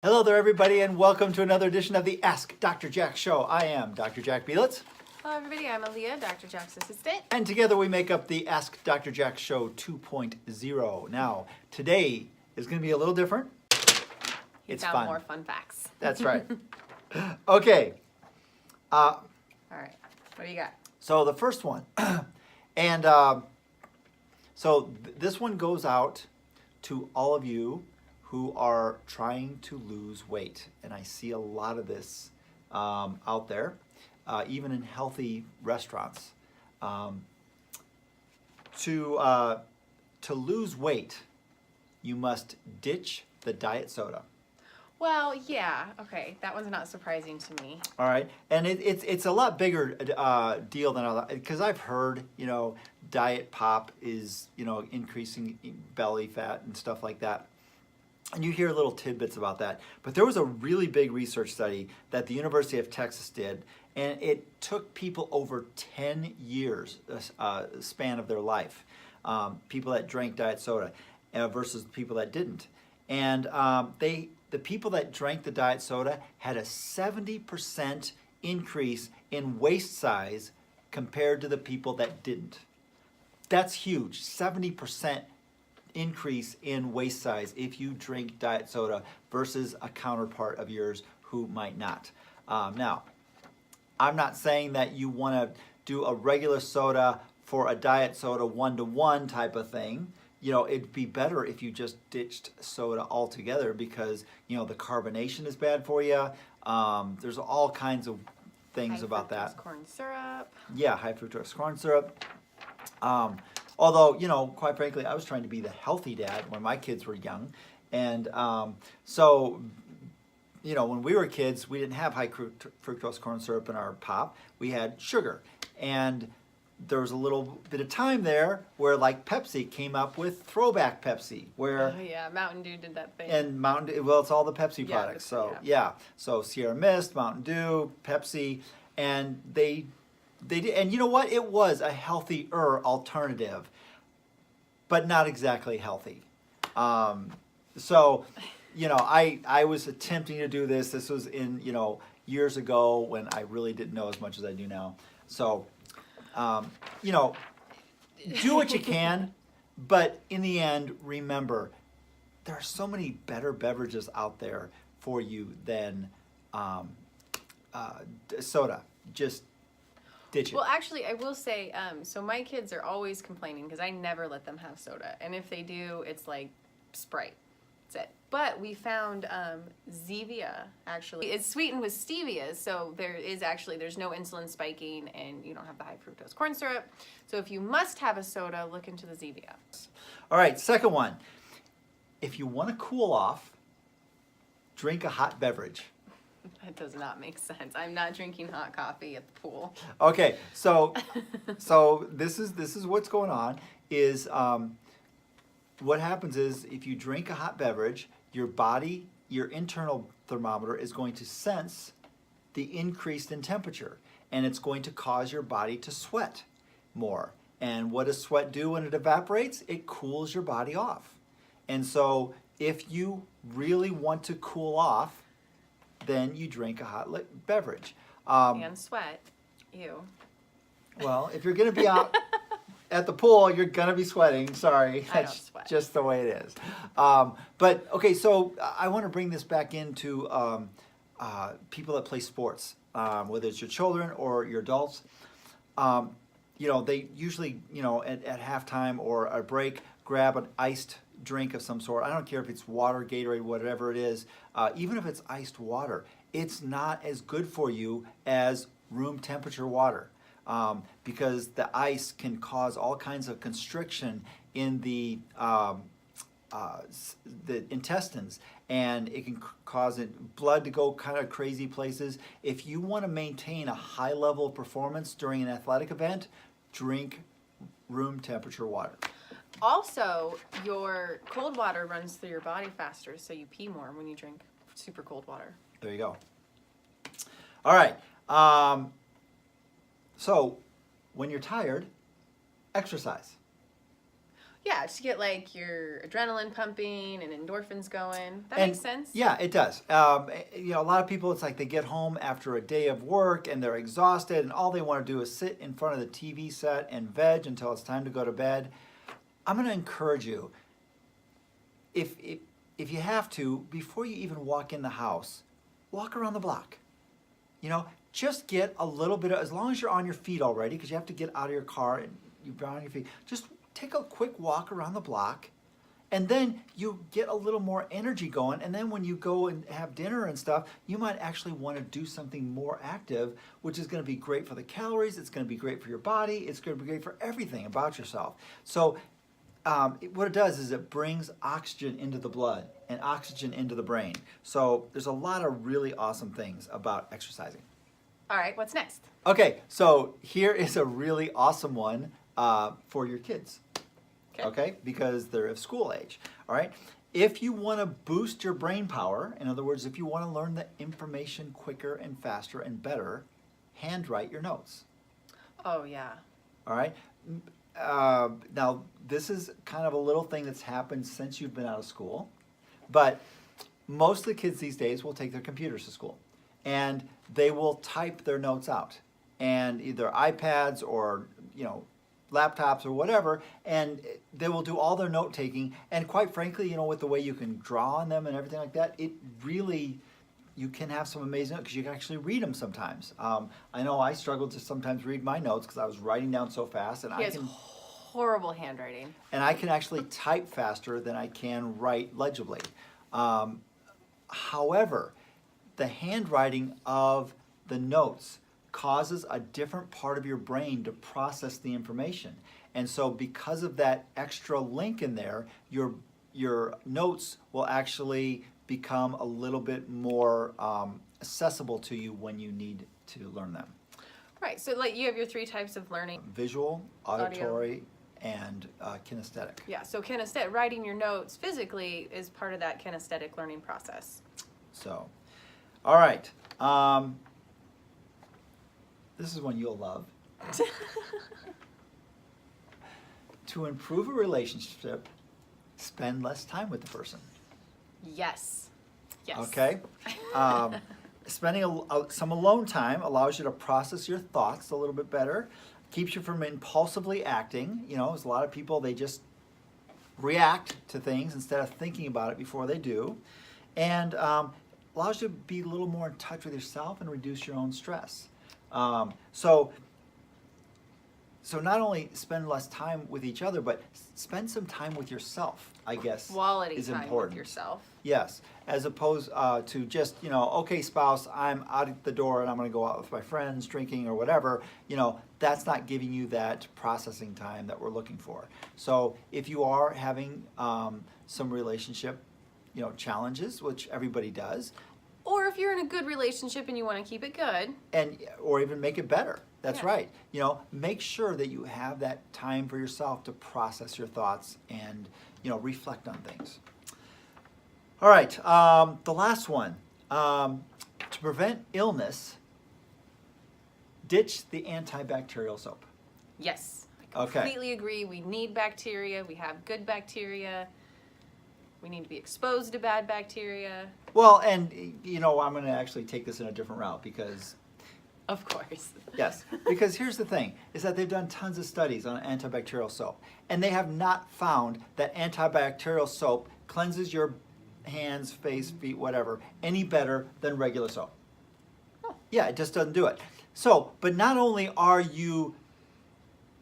Hello there, everybody, and welcome to another edition of the Ask Dr. Jack Show. I am Dr. Jack Belitz. Hello, everybody. I'm Aaliyah, Dr. Jack's assistant. And together we make up the Ask Dr. Jack Show 2.0. Now, today is going to be a little different. It's Found fun. more fun facts. That's right. Okay. All right. What do you got? So the first one, and this one goes out to all of you who are trying to lose weight. And I see a lot of this out there, even in healthy restaurants. To lose weight, you must ditch the diet soda. Well, yeah. Okay. That one's not surprising to me. All right, and it's a lot bigger deal than I thought, because I've heard, diet pop is, increasing belly fat and stuff like that. And you hear little tidbits about that. But there was a really big research study that the University of Texas did, and it took people over 10 years span of their life, people that drank diet soda versus people that didn't. And the people that drank the diet soda had a 70% increase in waist size compared to the people that didn't. That's huge, 70% increase in waist size if you drink diet soda versus a counterpart of yours who might not. Now, I'm not saying that you want to do a regular soda for a diet soda one-to-one type of thing. It'd be better if you just ditched soda altogether, because, the carbonation is bad for you. There's all kinds of things about that. Corn syrup. Yeah, high fructose corn syrup. Although, quite frankly, I was trying to be the healthy dad when my kids were young. And so, when we were kids, we didn't have high fructose corn syrup in our pop. We had sugar. And there was a little bit of time there where, like, Pepsi came up with throwback Pepsi, where Oh, yeah. Mountain Dew did that thing. and Mountain Dew, well, it's all the Pepsi products. So yeah. So Sierra Mist, Mountain Dew, Pepsi, and they did. And you know what? It was a healthier alternative, but not exactly healthy. So, I was attempting to do this. This was in, years ago when I really didn't know as much as I do now. So, do what you can, but in the end, remember, there are so many better beverages out there for you than soda. Just ditch it. Well, actually, I will say, so my kids are always complaining because I never let them have soda. And if they do, it's like Sprite. That's it. But we found Zevia, actually. It's sweetened with stevia, so there's no insulin spiking, and you don't have the high fructose corn syrup. So if you must have a soda, look into the Zevia. All right, second one. If you want to cool off, drink a hot beverage. That does not make sense. I'm not drinking hot coffee at the pool. Okay, so this is what's going on. Is what happens is, if you drink a hot beverage, your body, your internal thermometer is going to sense the increase in temperature, and it's going to cause your body to sweat more. And what does sweat do when it evaporates? It cools your body off. And so if you really want to cool off, then you drink a hot beverage. And sweat. Ew. Well, if you're going to be out at the pool, you're going to be sweating. Sorry. I don't That's sweat. just the way it is. But, okay, so I want to bring this back into people that play sports, whether it's your children or your adults. They usually, at halftime or a break, grab an iced drink of some sort. I don't care if it's water, Gatorade, whatever it is. Even if it's iced water, it's not as good for you as room temperature water, because the ice can cause all kinds of constriction in the intestines, and it can cause blood to go kind of crazy places. If you want to maintain a high level of performance during an athletic event, drink room temperature water. Also, your cold water runs through your body faster, so you pee more when you drink super cold water. There you go. All right. So, when you're tired, exercise. Yeah, to get like your adrenaline pumping and endorphins going. That And makes sense. yeah, it does. You know, a lot of people, it's like they get home after a day of work and they're exhausted, and all they want to do is sit in front of the TV set and veg until it's time to go to bed. I'm going to encourage you, if you have to, before you even walk in the house, walk around the block. You know, just get a little bit of, as long as you're on your feet already, because you have to get out of your car and you're on your feet, just take a quick walk around the block, and then you get a little more energy going. And then when you go and have dinner and stuff, you might actually want to do something more active, which is going to be great for the calories. It's going to be great for your body. It's going to be great for everything about yourself. So what it does is it brings oxygen into the blood and oxygen into the brain. So there's a lot of really awesome things about exercising. All right, what's next? Okay, so here is a really awesome one for your kids. Okay, because they're of school age. All right, if you want to boost your brain power, in other words, if you want to learn the information quicker and faster and better, handwrite your notes. Oh, yeah. All right. Now, this is kind of a little thing that's happened since you've been out of school, but most of the kids these days will take their computers to school, and they will type their notes out, and either iPads or, you know, laptops or whatever, and they will do all their note taking. And quite frankly, you know, with the way you can draw on them and everything like that, it really, you can have some amazing notes because you can actually read them sometimes. I know I struggled to sometimes read my notes because I was writing down so fast, and He has horrible handwriting. And I can actually type faster than I can write legibly. However, the handwriting of the notes causes a different part of your brain to process the information. And so because of that extra link in there, your notes will actually become a little bit more accessible to you when you need to learn them. Right, so like you have your 3 types of learning. Visual, auditory, and kinesthetic. Yeah, so kinesthetic, writing your notes physically is part of that kinesthetic learning process. So, all right. This is one you'll love. To improve a relationship, spend less time with the person. Yes. Yes. Okay? Spending some alone time allows you to process your thoughts a little bit better, keeps you from impulsively acting. You know, there's a lot of people, they just react to things instead of thinking about it before they do. And allows you to be a little more in touch with yourself and reduce your own stress. So not only spend less time with each other, but spend some time with yourself, I guess. Quality is time important. with yourself. Yes, as opposed to just, you know, okay, spouse, I'm out at the door and I'm going to go out with my friends drinking or whatever. You know, that's not giving you that processing time that we're looking for. So if you are having some relationship, you know, challenges, which everybody does, or if you're in a good relationship and you want to keep it good, or even make it better. That's Yeah. right. You know, make sure that you have that time for yourself to process your thoughts and, you know, reflect on things. All right, the last one. To prevent illness, ditch the antibacterial soap. yes. I Okay. completely agree. We need bacteria. We have good bacteria. We need to be exposed to bad bacteria. Well, and, you know, I'm going to actually take this in a different route because Of course. yes, because here's the thing, is that they've done tons of studies on antibacterial soap, and they have not found that antibacterial soap cleanses your hands, face, feet, whatever, any better than regular soap. Oh. Yeah, it just doesn't do it. So, but not only are you,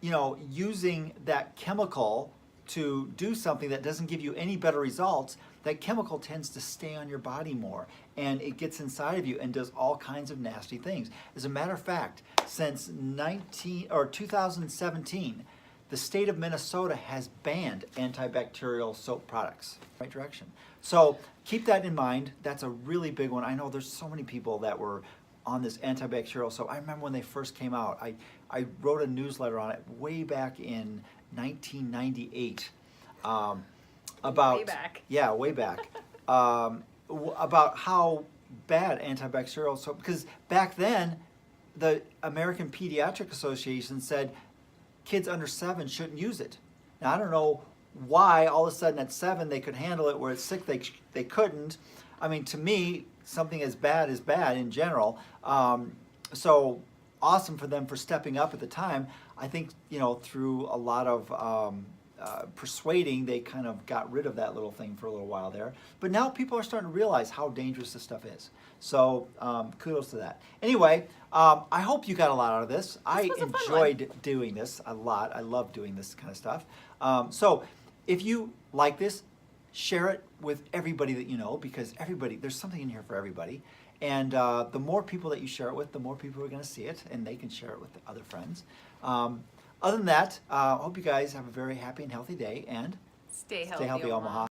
you know, using that chemical to do something that doesn't give you any better results, that chemical tends to stay on your body more, and it gets inside of you and does all kinds of nasty things. As a matter of fact, since 2017, the state of Minnesota has banned antibacterial soap products. Right direction. So keep that in mind. That's a really big one. I know there's so many people that were on this antibacterial soap. I remember when they first came out. I wrote a newsletter on it way back in 1998. About Way back. Yeah, way back. About how bad antibacterial soap, because back then the American Pediatric Association said kids under 7 shouldn't use it. Now I don't know why all of a sudden at 7 they could handle it, where at 6 they couldn't. I mean, to me, something as bad is bad in general. So awesome for them for stepping up at the time. I think, you know, through a lot of persuading, they kind of got rid of that little thing for a little while there. But now people are starting to realize how dangerous this stuff is. So kudos to that. Anyway, I hope you got a lot out of this. I was a fun enjoyed doing this a lot. I love doing this kind of stuff. So if you like this, share it with everybody that you know, because there's something in here for everybody. And the more people that you share it with, the more people are going to see it, and they can share it with other friends. Other than that, I hope you guys have a very happy and healthy day, and Stay stay healthy, Omaha. Omaha.